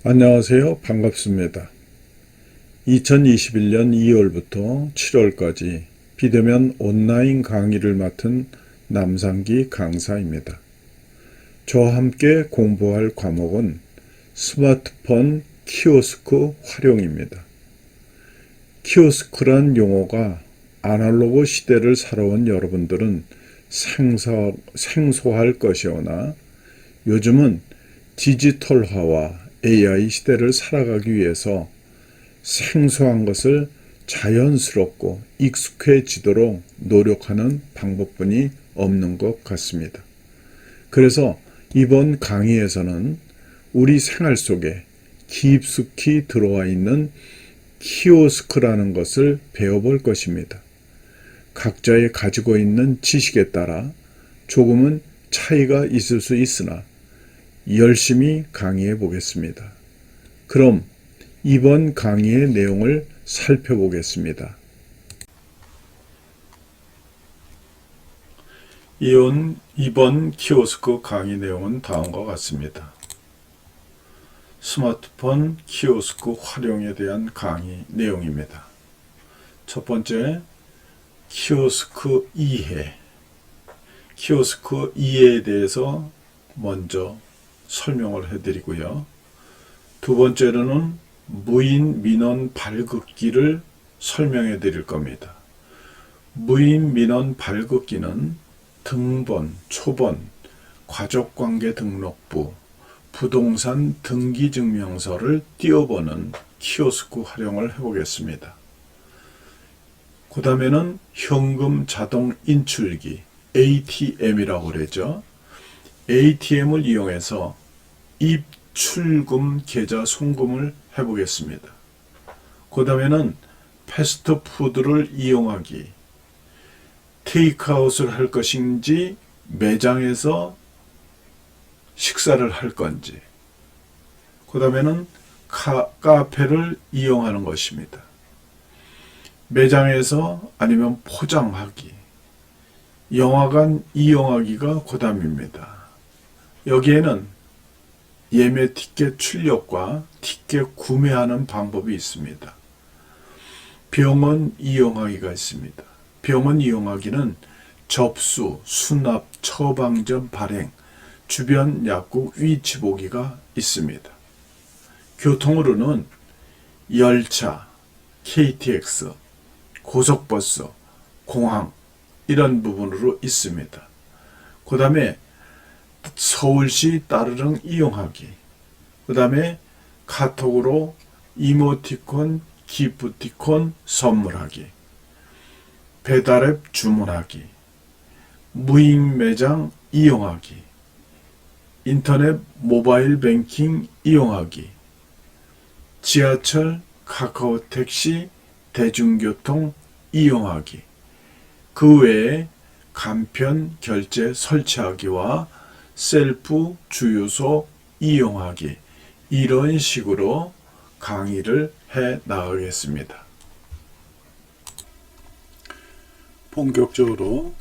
안녕하세요. 반갑습니다. 2021년 2월부터 7월까지 비대면 온라인 강의를 맡은 남상기 강사입니다. 저와 함께 공부할 과목은 스마트폰 키오스크 활용입니다. 키오스크란 용어가 아날로그 시대를 살아온 여러분들은 생소할 것이오나 요즘은 디지털화와 AI 시대를 살아가기 위해서 생소한 것을 자연스럽고 익숙해지도록 노력하는 방법뿐이 없는 것 같습니다. 그래서 이번 강의에서는 우리 생활 속에 깊숙이 들어와 있는 키오스크라는 것을 배워볼 것입니다. 각자의 가지고 있는 지식에 따라 조금은 차이가 있을 수 있으나 열심히 강의해 보겠습니다. 그럼 이번 강의의 내용을 살펴보겠습니다. 이번 키오스크 강의 내용은 다음과 같습니다. 스마트폰 키오스크 활용에 대한 강의 내용입니다. 첫 번째, 키오스크 이해. 키오스크 이해에 대해서 먼저 설명을 해드리고요. 두 번째로는 무인 민원 발급기를 설명해 드릴 겁니다. 무인 민원 발급기는 등본, 초본, 가족관계 등록부, 부동산 등기증명서를 띄워보는 키오스크 활용을 해보겠습니다. 그 다음에는 현금 자동 인출기, ATM이라고 그러죠. ATM을 이용해서 입출금 계좌 송금을 해보겠습니다. 그 다음에는 패스트푸드를 이용하기, 테이크아웃을 할 것인지 매장에서 식사를 할 건지, 그 다음에는 카페를 이용하는 것입니다. 매장에서 아니면 포장하기, 영화관 이용하기가 그 다음입니다. 여기에는 예매 티켓 출력과 티켓 구매하는 방법이 있습니다. 병원 이용하기가 있습니다. 병원 이용하기는 접수, 수납, 처방전 발행, 주변 약국 위치 보기가 있습니다. 교통으로는 열차, KTX, 고속버스, 공항 이런 부분으로 있습니다. 그 다음에 서울시 따르릉 이용하기, 그 다음에 카톡으로 이모티콘, 기프티콘 선물하기, 배달앱 주문하기, 무인 매장 이용하기, 인터넷 모바일 뱅킹 이용하기, 지하철, 카카오택시, 대중교통 이용하기, 그 외에 간편 결제 설치하기와 셀프 주유소 이용하기, 이런 식으로 강의를 해 나가겠습니다. 본격적으로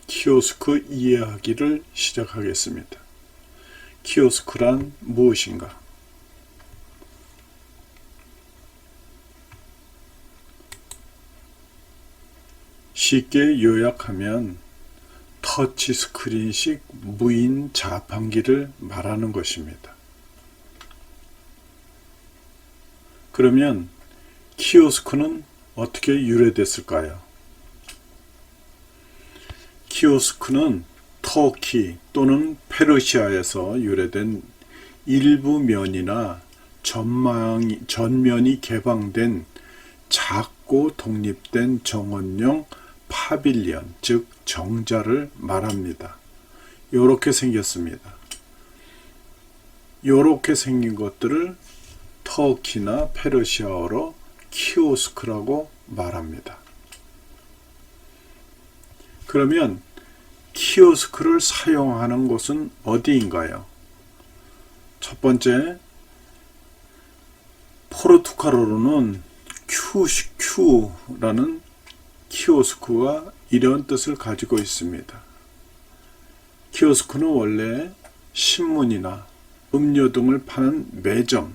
키오스크 이해하기를 시작하겠습니다. 키오스크란 무엇인가? 쉽게 요약하면 터치스크린식 무인 자판기를 말하는 것입니다. 그러면 키오스크는 어떻게 유래됐을까요? 키오스크는 터키 또는 페르시아에서 유래된 일부 면이나 전면이 개방된 작고 독립된 정원용 파빌리언, 즉 정자를 말합니다. 요렇게 생겼습니다. 요렇게 생긴 것들을 터키나 페르시아어로 키오스크라고 말합니다. 그러면 키오스크를 사용하는 곳은 어디인가요? 첫 번째, 포르투갈어로는 큐라는 키오스크가 이런 뜻을 가지고 있습니다. 키오스크는 원래 신문이나 음료 등을 파는 매점,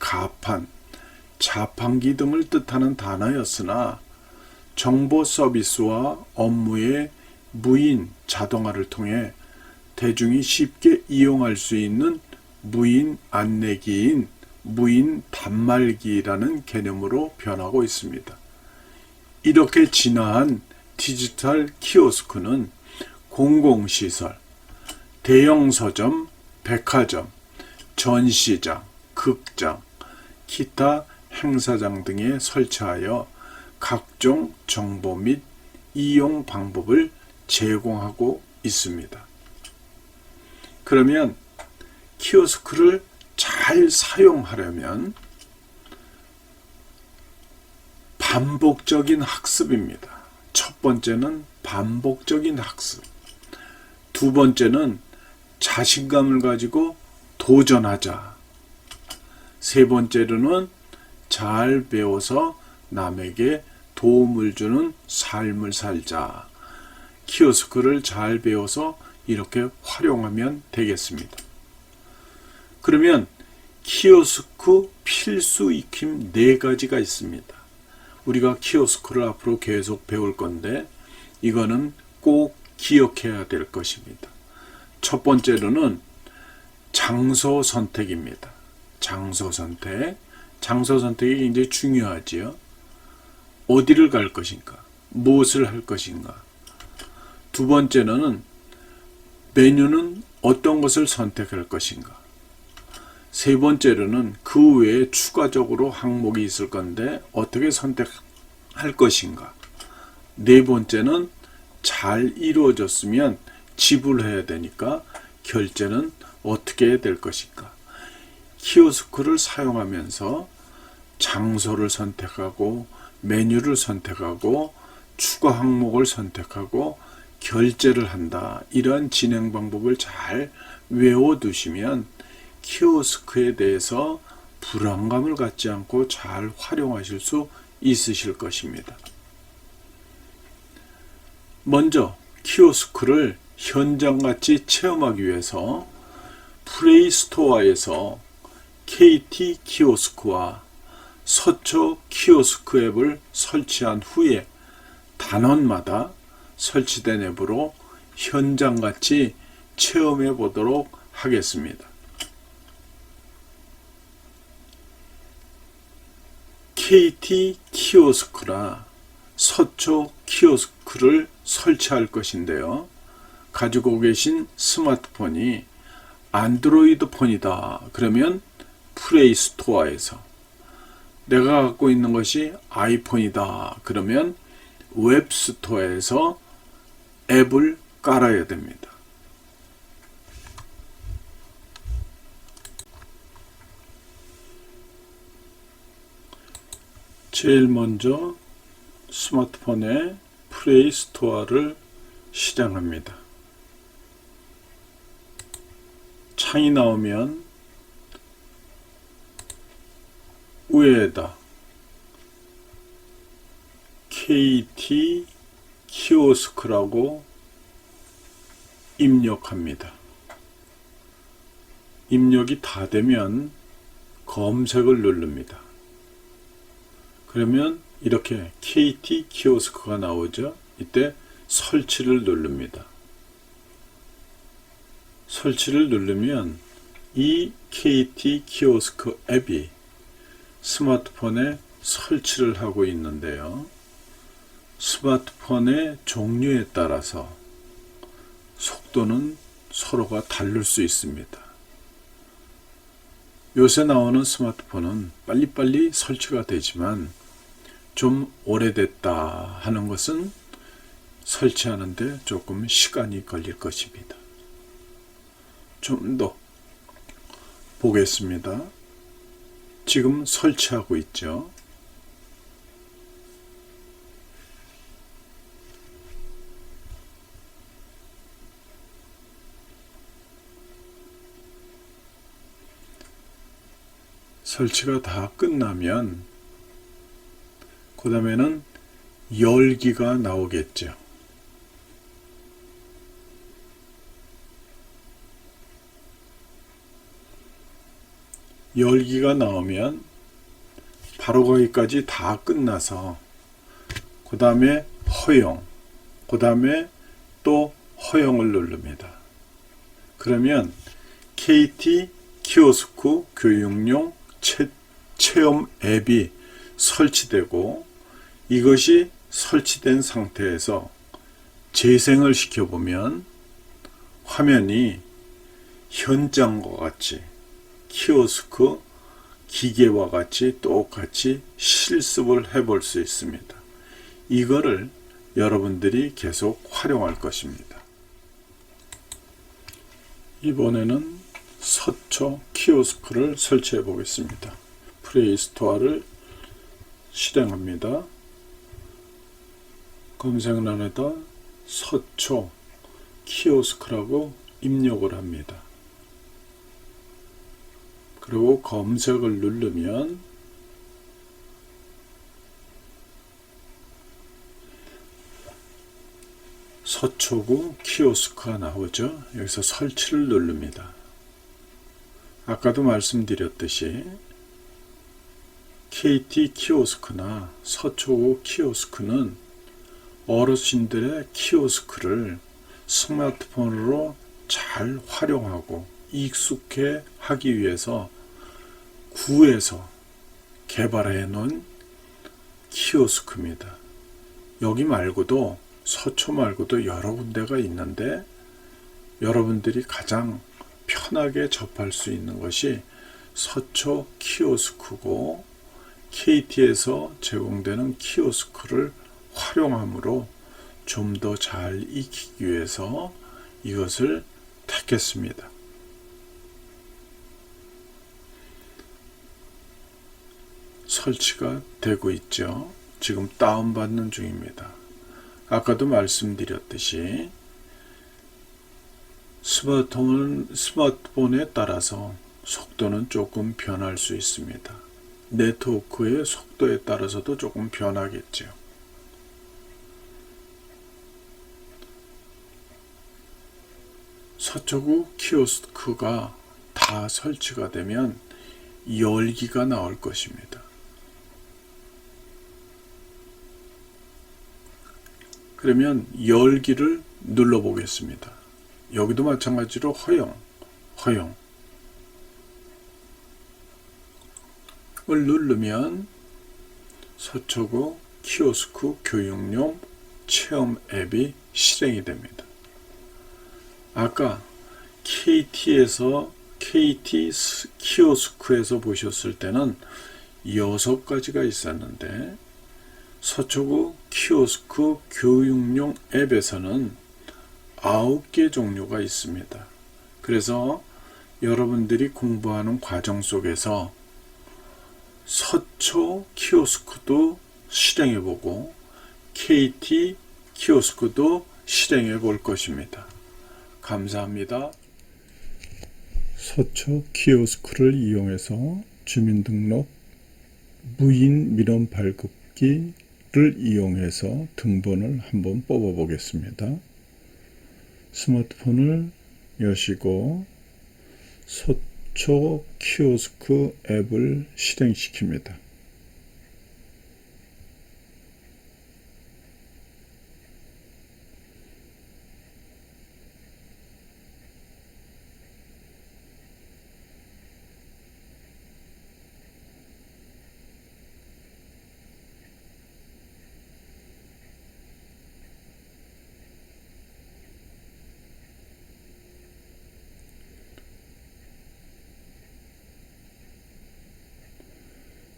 가판, 자판기 등을 뜻하는 단어였으나 정보 서비스와 업무의 무인 자동화를 통해 대중이 쉽게 이용할 수 있는 무인 안내기인 무인 단말기라는 개념으로 변하고 있습니다. 이렇게 진화한 디지털 키오스크는 공공시설, 대형 서점, 백화점, 전시장, 극장, 기타 행사장 등에 설치하여 각종 정보 및 이용 방법을 제공하고 있습니다. 그러면 키오스크를 잘 사용하려면 반복적인 학습입니다. 첫 번째는 반복적인 학습. 두 번째는 자신감을 가지고 도전하자. 세 번째로는 잘 배워서 남에게 도움을 주는 삶을 살자. 키오스크를 잘 배워서 이렇게 활용하면 되겠습니다. 그러면 키오스크 필수 익힘 4가지가 있습니다. 우리가 키오스크를 앞으로 계속 배울 건데 이거는 꼭 기억해야 될 것입니다. 첫 번째로는 장소 선택입니다. 장소 선택. 장소 선택이 굉장히 중요하지요. 어디를 갈 것인가? 무엇을 할 것인가? 두 번째는 메뉴는 어떤 것을 선택할 것인가? 세 번째로는 그 외에 추가적으로 항목이 있을 건데 어떻게 선택할 것인가? 네 번째는 잘 이루어졌으면 지불해야 되니까 결제는 어떻게 해야 될 것인가? 키오스크를 사용하면서 장소를 선택하고 메뉴를 선택하고 추가 항목을 선택하고 결제를 한다. 이런 진행 방법을 잘 외워두시면 키오스크에 대해서 불안감을 갖지 않고 잘 활용하실 수 있으실 것입니다. 먼저 키오스크를 현장같이 체험하기 위해서 플레이스토어에서 KT 키오스크와 서초 키오스크 앱을 설치한 후에 단원마다 설치된 앱으로 현장같이 체험해 보도록 하겠습니다. KT 키오스크라 서초 키오스크를 설치할 것인데요. 가지고 계신 스마트폰이 안드로이드 폰이다. 그러면 플레이스토어에서, 내가 갖고 있는 것이 아이폰이다. 그러면 웹스토어에서 앱을 깔아야 됩니다. 제일 먼저 스마트폰에 플레이스토어를 실행합니다. 창이 나오면 위에다 KT 키오스크라고 입력합니다. 입력이 다 되면 검색을 누릅니다. 그러면 이렇게 KT 키오스크가 나오죠. 이때 설치를 누릅니다. 설치를 누르면 이 KT 키오스크 앱이 스마트폰에 설치를 하고 있는데요. 스마트폰의 종류에 따라서 속도는 서로가 다를 수 있습니다. 요새 나오는 스마트폰은 빨리빨리 설치가 되지만 좀 오래됐다 하는 것은 설치하는데 조금 시간이 걸릴 것입니다. 좀 더 보겠습니다. 지금 설치하고 있죠. 설치가 다 끝나면 그 다음에는 열기가 나오겠죠. 열기가 나오면 바로 거기까지 다 끝나서 그 다음에 허용, 그 다음에 또 허용을 누릅니다. 그러면 KT 키오스크 교육용 체험 앱이 설치되고, 이것이 설치된 상태에서 재생을 시켜보면 화면이 현장과 같이 키오스크 기계와 같이 똑같이 실습을 해볼 수 있습니다. 이거를 여러분들이 계속 활용할 것입니다. 이번에는 서초 키오스크를 설치해 보겠습니다. 플레이스토어를 실행합니다. 검색란에다 서초 키오스크라고 입력을 합니다. 그리고 검색을 누르면 서초구 키오스크가 나오죠. 여기서 설치를 누릅니다. 아까도 말씀드렸듯이 KT 키오스크나 서초구 키오스크는 어르신들의 키오스크를 스마트폰으로 잘 활용하고 익숙해 하기 위해서 구에서 개발해 놓은 키오스크입니다. 여기 말고도 서초 말고도 여러 군데가 있는데 여러분들이 가장 편하게 접할 수 있는 것이 서초 키오스크고, KT에서 제공되는 키오스크를 활용함으로 좀 더 잘 익히기 위해서 이것을 택했습니다. 설치가 되고 있죠. 지금 다운받는 중입니다. 아까도 말씀드렸듯이 스마트폰에 따라서 속도는 조금 변할 수 있습니다. 네트워크의 속도에 따라서도 조금 변하겠죠. 서초구 키오스크가 다 설치가 되면 열기가 나올 것입니다. 그러면 열기를 눌러 보겠습니다. 여기도 마찬가지로 허용을 누르면 서초구 키오스크 교육용 체험 앱이 실행이 됩니다. 아까 KT 키오스크에서 보셨을 때는 6가지가 있었는데 서초구 키오스크 교육용 앱에서는 9개 종류가 있습니다. 그래서 여러분들이 공부하는 과정 속에서 서초 키오스크도 실행해보고 KT 키오스크도 실행해 볼 것입니다. 감사합니다. 서초 키오스크를 이용해서 주민등록 무인 민원 발급기를 이용해서 등본을 한번 뽑아 보겠습니다. 스마트폰을 여시고 서초 키오스크 앱을 실행시킵니다.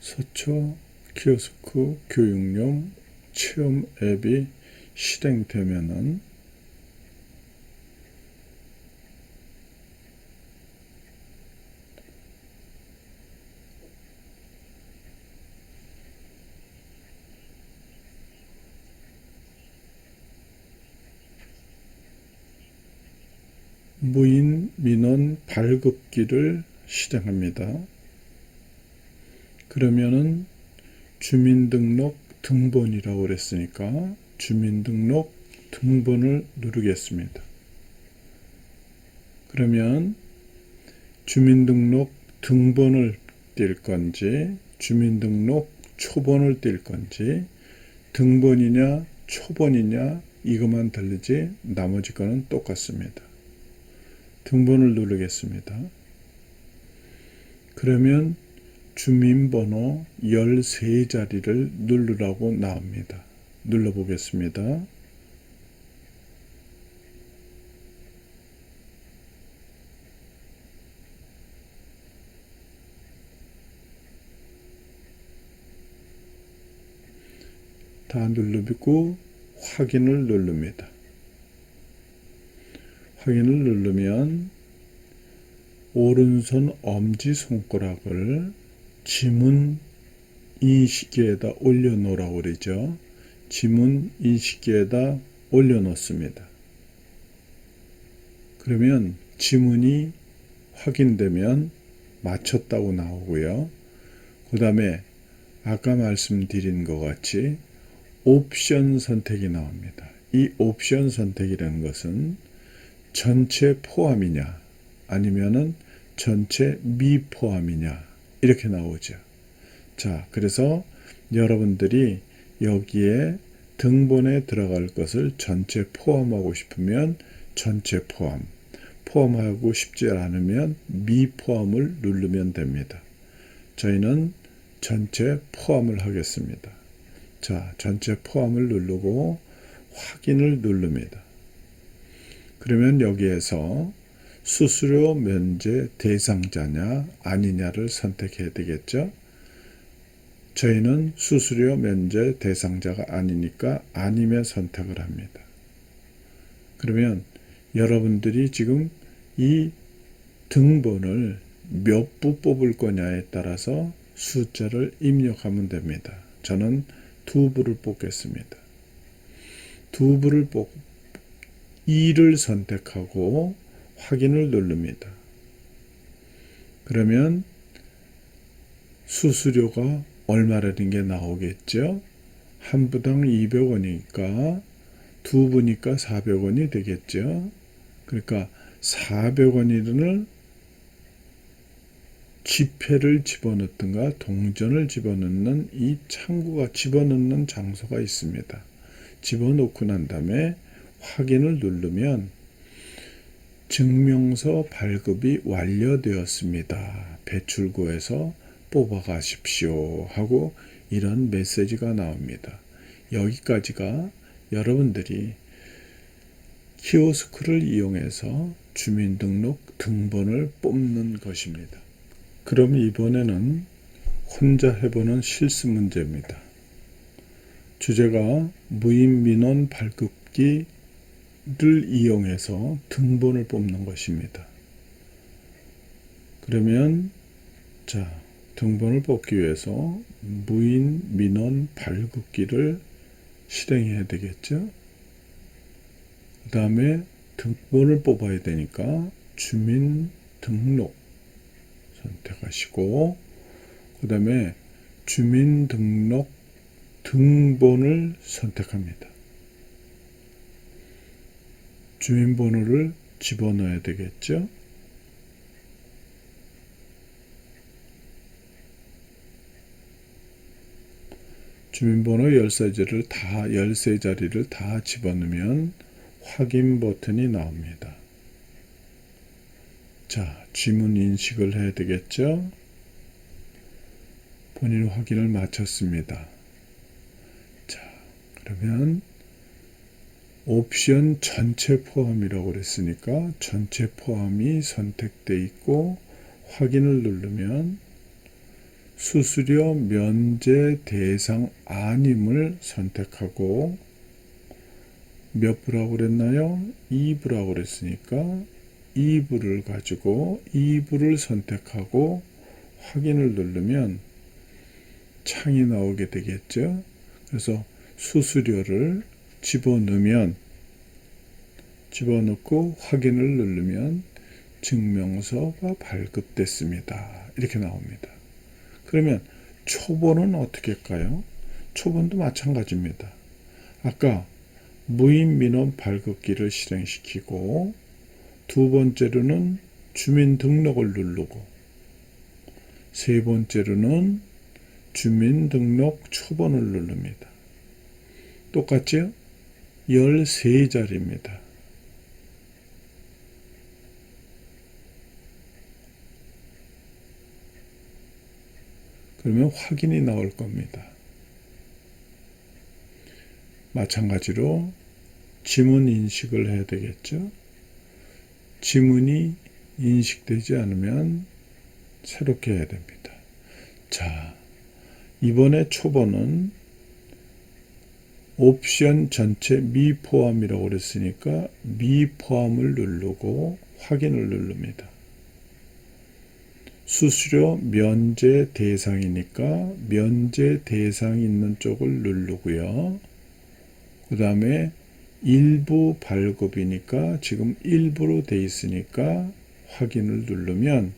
서초 키오스크 교육용 체험 앱이 실행되면은 무인 민원 발급기를 실행합니다. 그러면은 주민등록 등본이라고 그랬으니까 주민등록 등본을 누르겠습니다. 그러면 주민등록 등본을 띌 건지, 주민등록 초본을 띌 건지, 등본이냐 초본이냐 이것만 다르지 나머지 거는 똑같습니다. 등본을 누르겠습니다. 그러면 주민번호 13자리를 누르라고 나옵니다. 눌러보겠습니다. 다 누르고 확인을 누릅니다. 확인을 누르면 오른손 엄지손가락을 지문 인식기에다 올려놓으라고 그러죠. 지문 인식기에다 올려놓습니다. 그러면 지문이 확인되면 맞췄다고 나오고요. 그 다음에 아까 말씀드린 것 같이 옵션 선택이 나옵니다. 이 옵션 선택이라는 것은 전체 포함이냐 아니면은 전체 미포함이냐 이렇게 나오죠. 자, 그래서 여러분들이 여기에 등본에 들어갈 것을 전체 포함하고 싶으면 전체 포함하고 싶지 않으면 미포함을 누르면 됩니다. 저희는 전체 포함을 하겠습니다. 자, 전체 포함을 누르고 확인을 누릅니다. 그러면 여기에서 수수료 면제 대상자냐 아니냐를 선택해야 되겠죠. 저희는 수수료 면제 대상자가 아니니까 아니면 선택을 합니다. 그러면 여러분들이 지금 이 등본을 몇 부 뽑을 거냐에 따라서 숫자를 입력하면 됩니다. 저는 2부를 뽑겠습니다. 2부를 뽑고 2를 선택하고 확인을 누릅니다. 그러면 수수료가 얼마라는 게 나오겠죠. 한 부당 200원이니까 2부니까 400원이 되겠죠. 그러니까 400원을 지폐를 집어넣든가 동전을 집어넣는 이 창구가 집어넣는 장소가 있습니다. 집어넣고 난 다음에 확인을 누르면 증명서 발급이 완료되었습니다. 배출구에서 뽑아가십시오 하고 이런 메시지가 나옵니다. 여기까지가 여러분들이 키오스크를 이용해서 주민등록 등본을 뽑는 것입니다. 그럼 이번에는 혼자 해보는 실습 문제입니다. 주제가 무인민원 발급기를 이용해서 등본을 뽑는 것입니다. 그러면 자, 등본을 뽑기 위해서 무인민원 발급기를 실행해야 되겠죠. 그 다음에 등본을 뽑아야 되니까 주민등록 선택하시고 그 다음에 주민등록 등본을 선택합니다. 주민번호를 집어넣어야 되겠죠. 주민번호 13자리를 다 집어넣으면 확인 버튼이 나옵니다. 자, 지문 인식을 해야 되겠죠. 본인 확인을 마쳤습니다. 자, 그러면 옵션 전체 포함이라고 그랬으니까 전체 포함이 선택되어 있고 확인을 누르면 수수료 면제 대상 아님을 선택하고 몇 부라고 그랬나요? 2부라고 그랬으니까 2부를 가지고 2부를 선택하고 확인을 누르면 창이 나오게 되겠죠. 그래서 수수료를 집어넣고 확인을 누르면 증명서가 발급됐습니다. 이렇게 나옵니다. 그러면 초본은 어떻게 할까요? 초본도 마찬가지입니다. 아까 무인민원 발급기를 실행시키고 두 번째로는 주민등록을 누르고 세 번째로는 주민등록 초본을 누릅니다. 똑같죠? 13자리입니다. 그러면 확인이 나올 겁니다. 마찬가지로 지문 인식을 해야 되겠죠? 지문이 인식되지 않으면 새롭게 해야 됩니다. 자, 이번에 초본은 옵션 전체 미포함이라고 그랬으니까 미포함을 누르고 확인을 누릅니다. 수수료 면제 대상이니까 면제 대상 있는 쪽을 누르고요. 그 다음에 일부 발급이니까 지금 일부로 돼 있으니까 확인을 누르면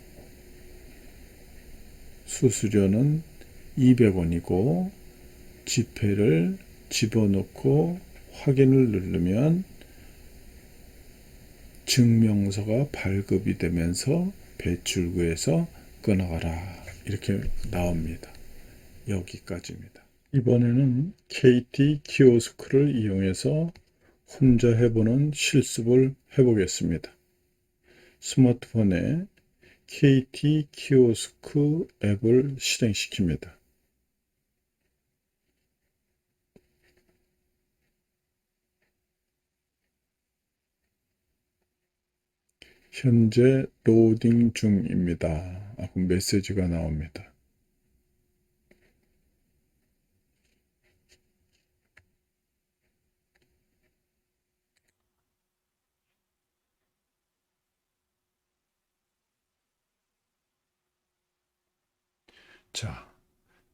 수수료는 200원이고 지폐를 집어넣고 확인을 누르면 증명서가 발급이 되면서 배출구에서 끊어가라 이렇게 나옵니다. 여기까지입니다. 이번에는 KT 키오스크를 이용해서 혼자 해보는 실습을 해보겠습니다. 스마트폰에 KT 키오스크 앱을 실행시킵니다. 현재 로딩 중입니다. 하고 메시지가 나옵니다. 자,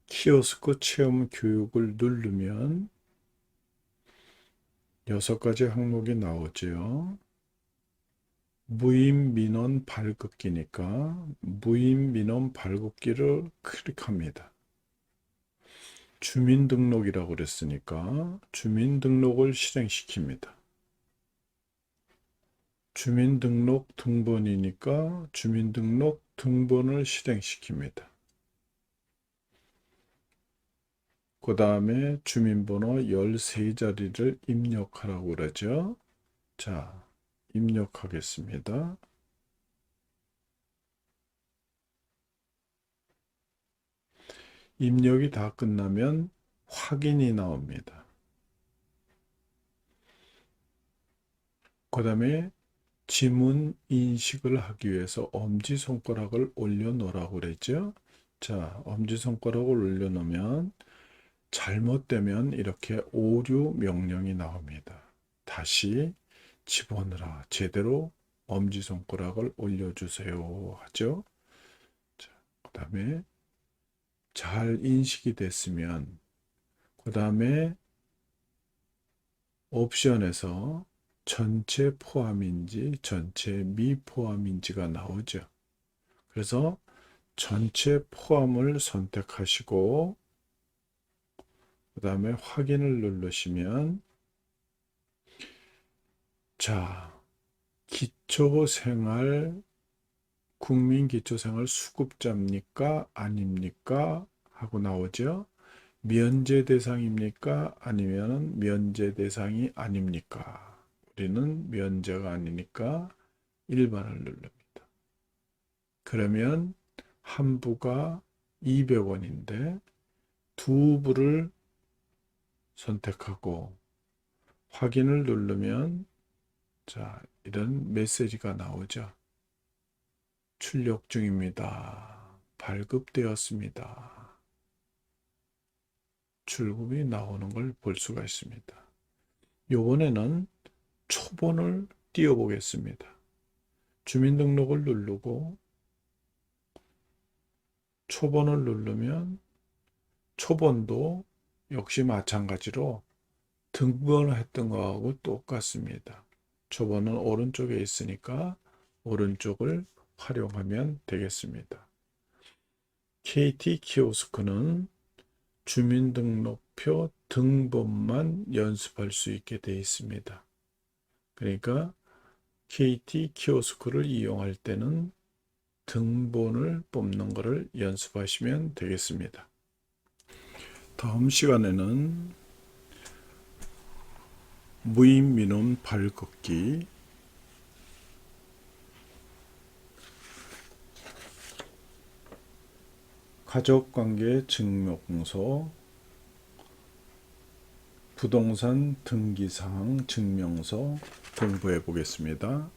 키오스크 체험 교육을 누르면 6가지 항목이 나오죠. 무임 민원 발급기니까 무임 민원 발급기를 클릭합니다. 주민등록이라고 그랬으니까 주민등록을 실행시킵니다. 주민등록 등본이니까 주민등록 등본을 실행시킵니다. 그 다음에 주민번호 13자리를 입력하라고 그러죠. 자, 입력하겠습니다. 입력이 다 끝나면 확인이 나옵니다. 그 다음에 지문 인식을 하기 위해서 엄지손가락을 올려놓으라고 그랬죠. 자, 엄지손가락을 올려놓으면 잘못되면 이렇게 오류 명령이 나옵니다. 다시 집어넣으라. 제대로 엄지손가락을 올려주세요 하죠. 자, 그 다음에 잘 인식이 됐으면 그 다음에 옵션에서 전체 포함인지 전체 미포함인지가 나오죠. 그래서 전체 포함을 선택하시고 그 다음에 확인을 누르시면 자, 국민기초생활 수급자입니까? 아닙니까? 하고 나오죠. 면제 대상입니까? 아니면 면제 대상이 아닙니까? 우리는 면제가 아니니까 1번을 누릅니다. 그러면 한 부가 200원인데 두 부를 선택하고 확인을 누르면 자, 이런 메시지가 나오죠. 출력 중입니다. 발급되었습니다. 출금이 나오는 걸 볼 수가 있습니다. 요번에는 초본을 띄워 보겠습니다. 주민등록을 누르고 초본을 누르면 초본도 역시 마찬가지로 등본했던 거하고 똑같습니다. 초본은 오른쪽에 있으니까 오른쪽을 활용하면 되겠습니다. KT 키오스크는 주민등록표 등본만 연습할 수 있게 되어 있습니다. 그러니까 KT 키오스크를 이용할 때는 등본을 뽑는 것을 연습하시면 되겠습니다. 다음 시간에는 무인 민원 발걷기, 가족관계 증명서, 부동산 등기사항 증명서 공부해 보겠습니다.